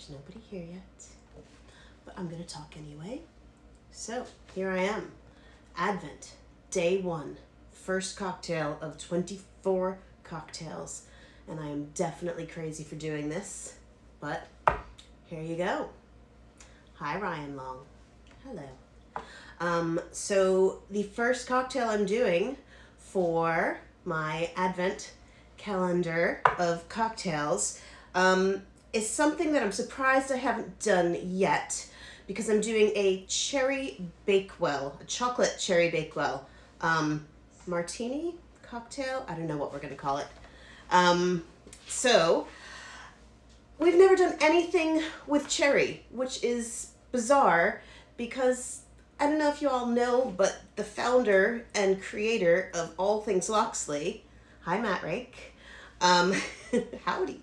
There's nobody here yet, but I'm gonna talk anyway. So here I am, Advent, day 1, first cocktail of 24 cocktails, and I am definitely crazy for doing this, but here you go. Hi, Ryan Long. Hello. So the first cocktail I'm doing for my Advent calendar of cocktails is something that I'm surprised I haven't done yet, because I'm doing a cherry bakewell, a chocolate cherry bakewell martini cocktail. I don't know what we're going to call it. So we've never done anything with cherry, which is bizarre because I don't know if you all know, but the founder and creator of all things Loxley, hi Matt Rake, howdy,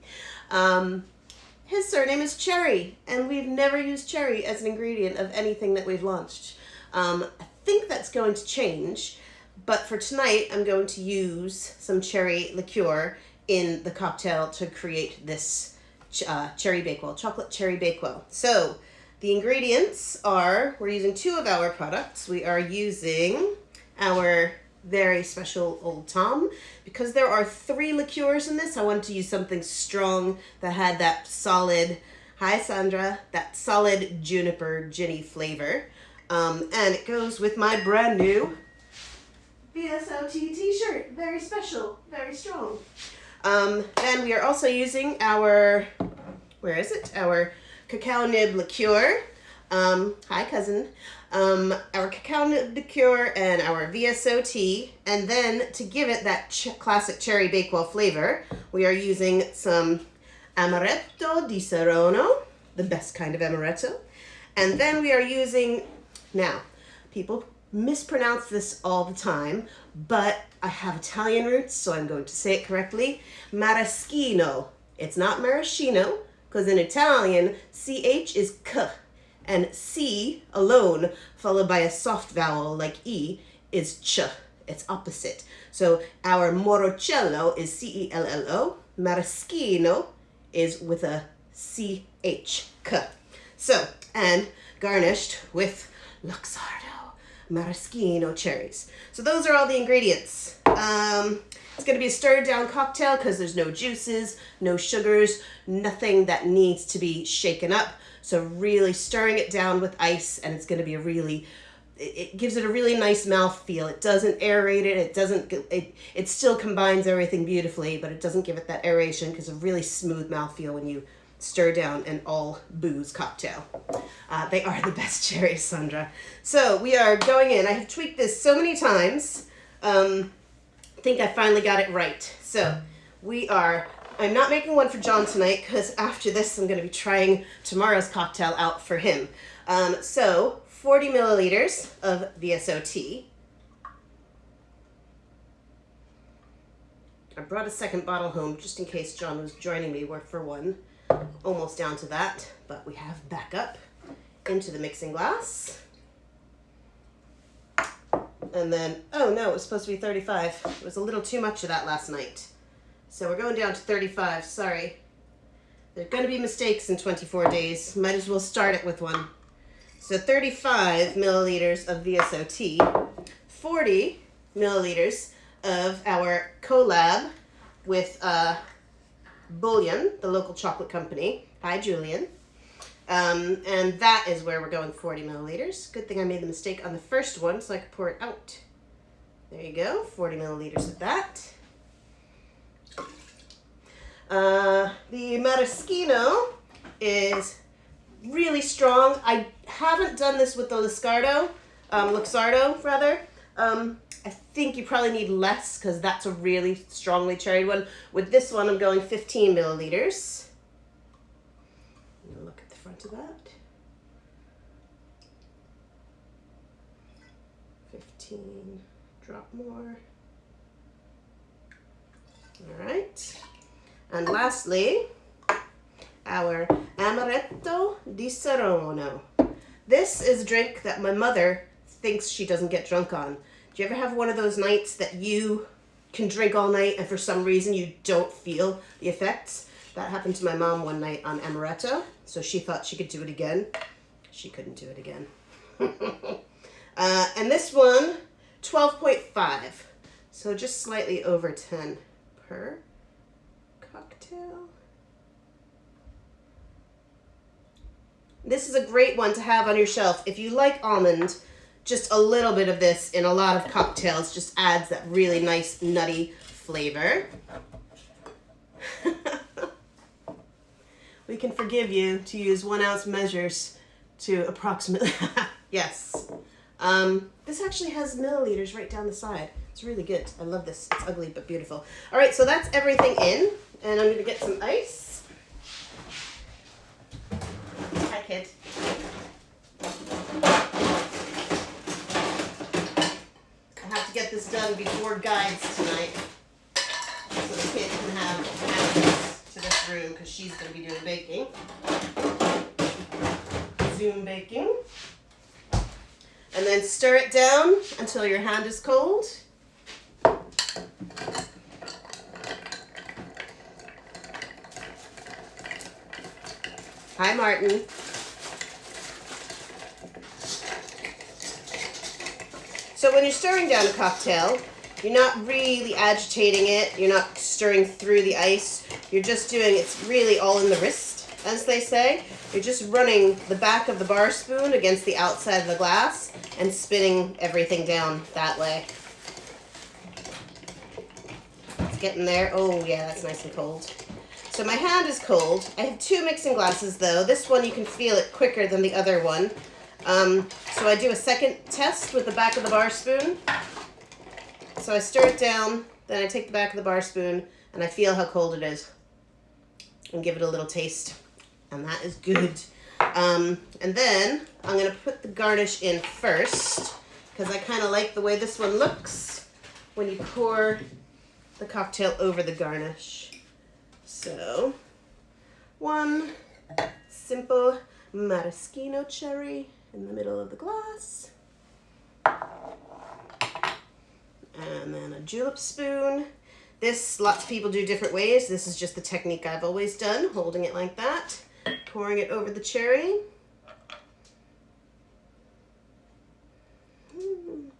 his surname is Cherry, and we've never used cherry as an ingredient of anything that we've launched. I think that's going to change, but for tonight I'm going to use some cherry liqueur in the cocktail to create this cherry bakewell, chocolate cherry bakewell. So the ingredients are, we're using 2 of our products. We are using our very special Old Tom. Because there are 3 liqueurs in this, I wanted to use something strong that had that solid, hi Sandra, that solid juniper ginny flavor. And it goes with my brand new VSOT t-shirt. Very special, very strong. Then we are also using our, where is it? Our cacao nib liqueur. Hi cousin. Our cacao nib liqueur and our VSOT, and then to give it that classic cherry bakewell flavor, we are using some amaretto di Serrano, the best kind of amaretto, and then we are using, now, people mispronounce this all the time, but I have Italian roots, so I'm going to say it correctly, maraschino. It's not maraschino, because in Italian, CH is K, and C alone, followed by a soft vowel like E, is Ch. It's opposite. So our Morocello is C-E-L-L-O. Maraschino is with a C-H-K. So, and garnished with Luxardo maraschino cherries. So those are all the ingredients. It's going to be a stirred down cocktail because there's no juices, no sugars, nothing that needs to be shaken up. So really stirring it down with ice, and it's going to be a really, it gives it a really nice mouthfeel. It doesn't aerate it. It doesn't, it still combines everything beautifully, but it doesn't give it that aeration because a really smooth mouthfeel when you stir down an all booze cocktail. They are the best cherries, Sandra. So we are going in. I have tweaked this so many times. I think I finally got it right. So I'm not making one for John tonight because after this I'm going to be trying tomorrow's cocktail out for him. So 40 milliliters of VSOT. I brought a second bottle home just in case John was joining me for one. Almost down to that, but we have backup into the mixing glass. And then, oh no, it was supposed to be 35. It was a little too much of that last night. So we're going down to 35, sorry. There are going to be mistakes in 24 days. Might as well start it with one. So 35 milliliters of VSOT, 40 milliliters of our collab with Bullion, the local chocolate company. Hi, Julian. And that is where we're going 40 milliliters. Good thing I made the mistake on the first one so I could pour it out. There you go, 40 milliliters of that. The maraschino is really strong. I haven't done this with the Luxardo. I think you probably need less because that's a really strongly cherried one. With this one, I'm going 15 milliliters. I'm going to look at the front of that. 15, drop more. All right. And lastly, our Amaretto di Serrano. This is a drink that my mother thinks she doesn't get drunk on. Do you ever have one of those nights that you can drink all night and for some reason you don't feel the effects? That happened to my mom one night on Amaretto. So she thought she could do it again. She couldn't do it again. And this one, 12.5. So just slightly over 10 per cocktail. This is a great one to have on your shelf. If you like almond, just a little bit of this in a lot of cocktails just adds that really nice nutty flavor. We can forgive you to use 1 ounce measures to approximately, yes. This actually has milliliters right down the side. It's really good. I love this. It's ugly but beautiful. All right, so that's everything in, and I'm going to get some ice. Hi, kid. I have to get this done before guides tonight, so the kid can have access to this room because she's going to be doing baking. Zoom baking. And then stir it down until your hand is cold. Hi, Martin. So when you're stirring down a cocktail, you're not really agitating it. You're not stirring through the ice. You're just doing, it's really all in the wrist, as they say. You're just running the back of the bar spoon against the outside of the glass and spinning everything down that way. It's getting there. Oh yeah, that's nice and cold. So my hand is cold. I have 2 mixing glasses though. This one you can feel it quicker than the other one. So I do a second test with the back of the bar spoon. So I stir it down, then I take the back of the bar spoon and I feel how cold it is and give it a little taste. And that is good. And then I'm going to put the garnish in first because I kind of like the way this one looks when you pour the cocktail over the garnish. So, 1 simple maraschino cherry in the middle of the glass. And then a julep spoon. This, lots of people do different ways. This is just the technique I've always done, holding it like that. Pouring it over the cherry.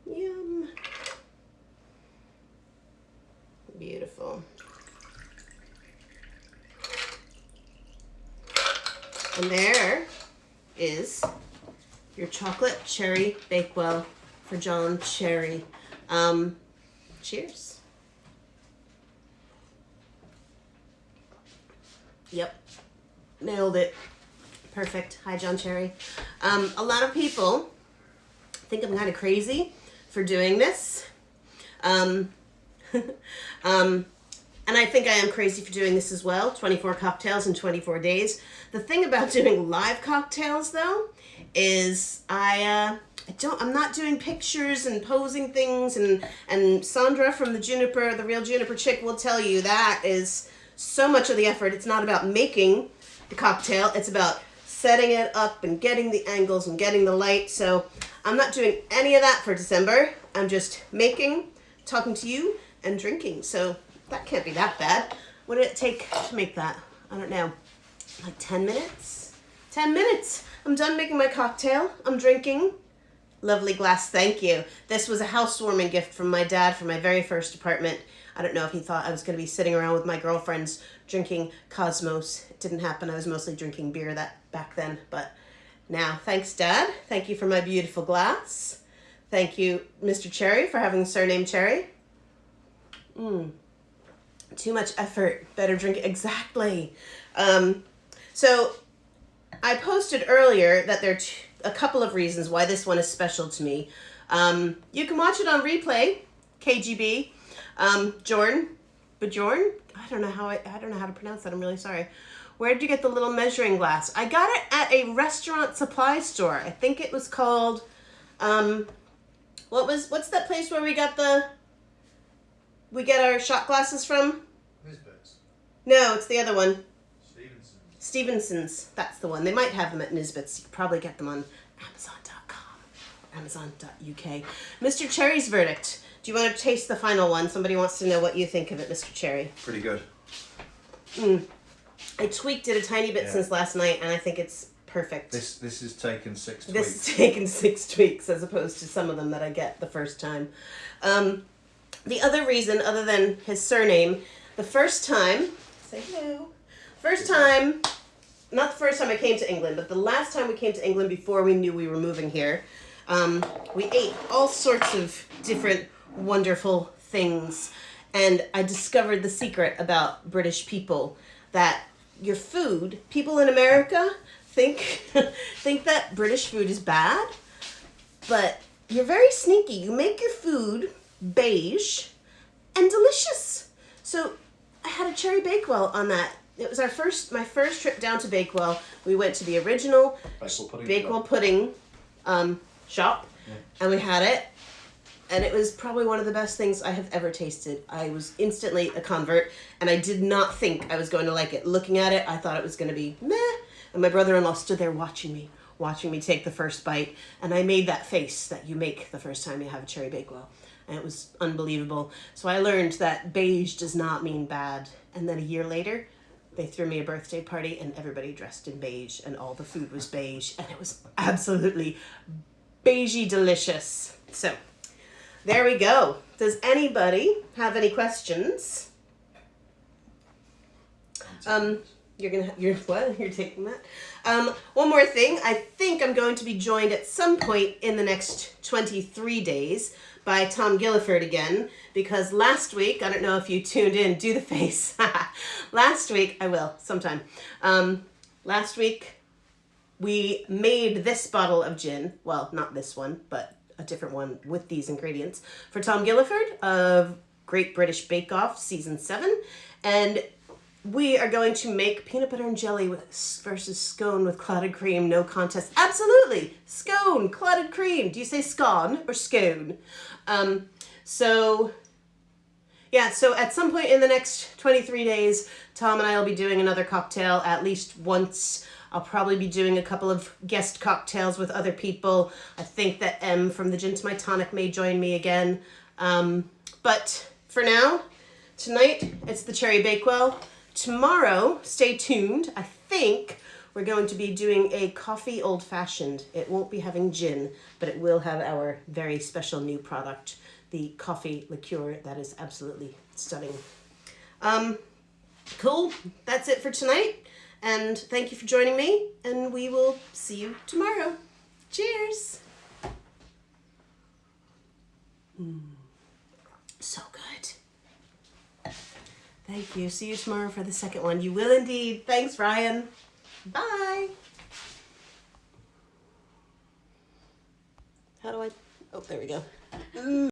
Yum. Beautiful. And there is your chocolate cherry Bakewell for John Cherry. Cheers. Yep. Nailed it. Perfect. Hi, John Cherry. A lot of people think I'm kind of crazy for doing this. And I think I am crazy for doing this as well. 24 cocktails in 24 days. The thing about doing live cocktails, though, is I'm not doing pictures and posing things. And Sandra from the Real Juniper Chick will tell you that is so much of the effort. It's not about making the cocktail. It's about setting it up and getting the angles and getting the light. So I'm not doing any of that for December. I'm just making, talking to you, and drinking. So that can't be that bad. What did it take to make that? I don't know. Like 10 minutes? 10 minutes. I'm done making my cocktail. I'm drinking. Lovely glass. Thank you. This was a housewarming gift from my dad for my very first apartment. I don't know if he thought I was going to be sitting around with my girlfriends drinking Cosmos. It didn't happen. I was mostly drinking beer back then. But now, thanks, Dad. Thank you for my beautiful glass. Thank you, Mr. Cherry, for having the surname Cherry. Too much effort. Better drink. Exactly. So I posted earlier that there are a couple of reasons why this one is special to me. You can watch it on replay, KGB. Bjorn, I don't know how to pronounce that. I'm really sorry. Where did you get the little measuring glass? I got it at a restaurant supply store. I think it was called, what's that place where we get our shot glasses from? Nisbets. No, it's the other one. Stevenson's. That's the one. They might have them at Nisbets. You could probably get them on Amazon.com or Amazon.uk. Mr. Cherry's verdict. Do you want to taste the final one? Somebody wants to know what you think of it, Mr. Cherry. Pretty good. I tweaked it a tiny bit since last night, and I think it's perfect. This has taken 6 tweaks. This has taken 6 tweaks as opposed to some of them that I get the first time. The other reason, other than his surname, the first time, say hello, not the first time I came to England, but the last time we came to England before we knew we were moving here, we ate all sorts of different wonderful things. And I discovered the secret about British people, that your food, people in America think that British food is bad, but you're very sneaky. You make your food beige and delicious. So I had a cherry Bakewell on that. It was my first trip down to Bakewell. We went to the original Bakewell pudding shop, and we had it. And it was probably one of the best things I have ever tasted. I was instantly a convert, and I did not think I was going to like it. Looking at it, I thought it was going to be meh. And my brother-in-law stood there watching me take the first bite. And I made that face that you make the first time you have a cherry Bakewell. And it was unbelievable. So I learned that beige does not mean bad. And then a year later, they threw me a birthday party, and everybody dressed in beige, and all the food was beige. And it was absolutely beigey delicious. So there we go. Does anybody have any questions? You're what? You're taking that? One more thing. I think I'm going to be joined at some point in the next 23 days by Tom Gilliford again, because last week, I don't know if you tuned in, do the face. Last week, I will, sometime. Last week, we made this bottle of gin. Well, not this one, but a different one with these ingredients for Tom Gilliford of Great British Bake Off Season 7. And we are going to make peanut butter and jelly versus scone with clotted cream. No contest. Absolutely. Scone, clotted cream. Do you say scone or scone? So at some point in the next 23 days, Tom and I will be doing another cocktail at least once. I'll probably be doing a couple of guest cocktails with other people. I think that Em from the Gin to My Tonic may join me again. But for now, tonight, it's the Cherry Bakewell. Tomorrow, stay tuned. I think we're going to be doing a coffee old-fashioned. It won't be having gin, but it will have our very special new product, the coffee liqueur that is absolutely stunning. Cool. That's it for tonight. And thank you for joining me, and we will see you tomorrow. Cheers. So good. Thank you. See you tomorrow for the second one. You will indeed. Thanks, Ryan. Bye. How do I... Oh, there we go.